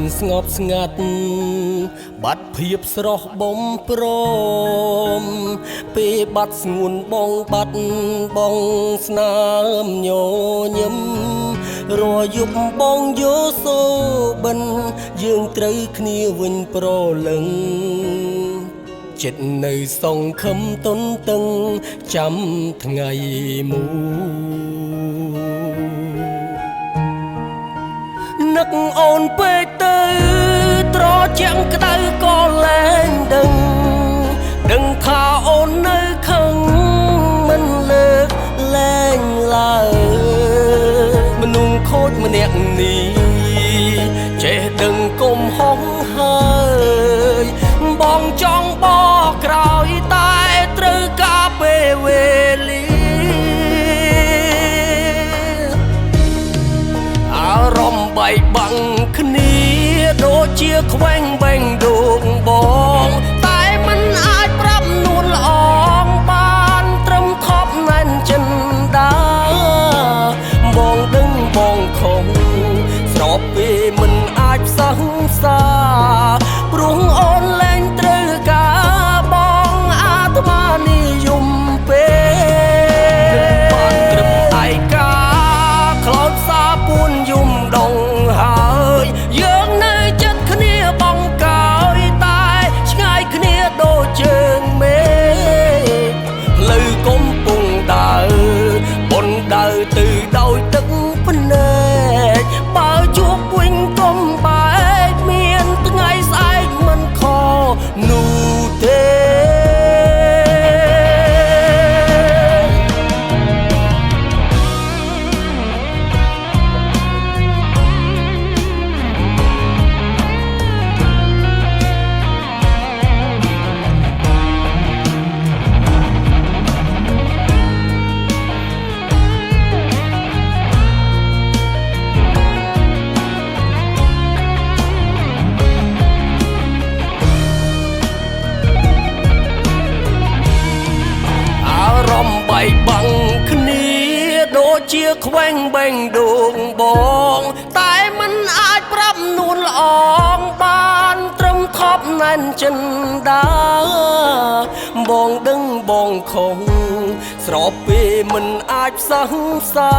នស្ងប់ស្ងាត់បាត់ភាពស្រស់បំព្រមពេលបាត់ស្ងួនបងបាត់បងស្នាមញញឹមរយប់បងយោសូបិនយើងត្រូវគ្នាវិញប្រលឹងចិត្តនៅសង្ឃឹមទុនតឹងចាំថ្ងៃមូនឹកអូនពេកទៅត្រជាក់ក្តៅក៏លែងដឹងថាអូននៅខឹងមិនលើកលែងឡើយមនុស្សខូចម្នាក់នេះចេះដឹងគុំហុងហើយបងចង់បកក្រោយតែត្រូវការពេលវេលាអារម្មណ៍បែកបាំងគ្នាដូចជាខ្វែងបែងដួងបងតែមិនអាចប្រាប់នួនល្អងបានត្រឹមខប់ណានចិនដាបងដឹងបងខំស្របពេលមិនអាចផ្សះផ្សាព្រោះអូនលែងត្រូវការបងអាត្មានិយមពេបានត្រឹមឯកាខ្លោចសាពួនយំដងហើយយើងនៅចិត្តគ្នាបងកើយតែឆ្ងាយគ្នាដូចជើងមេផ្លូវកំពុងដើរបនដើរទៅដោយទឹកភ្នែកបើជួបវិញកុំបែកមានថ្ងៃស្អែកមិនខនោះទេបែកបាំងគ្នាដូចជាខ្វែងបែងដួងបងតែមិនអាចប្រាប់នួនល្អងបានត្រឹមខប់ណានចិនដាបងដឹងបងខំស្របពេលមិនអាចផ្សះផ្សា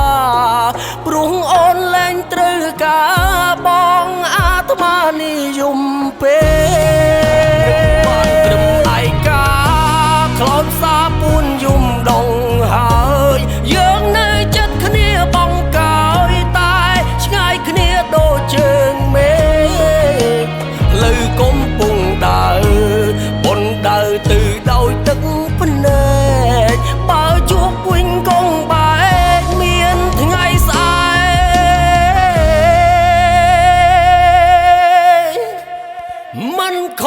ព្រោះអូនលែងត្រូវការបងអាត្មានិយមពេបានត្រឹមឯកាខ្លោចសាពួនយំដងហើយយើងនៅចិត្តគ្នាបងកើយតែឆ្ងាយគ្នាដូចជើងមេផ្លូវកំពុងដើរបនដើរទៅដោយទឹកភ្នែកបើជួបវិញកុំបែកមានថ្ងៃស្អែកមិនខ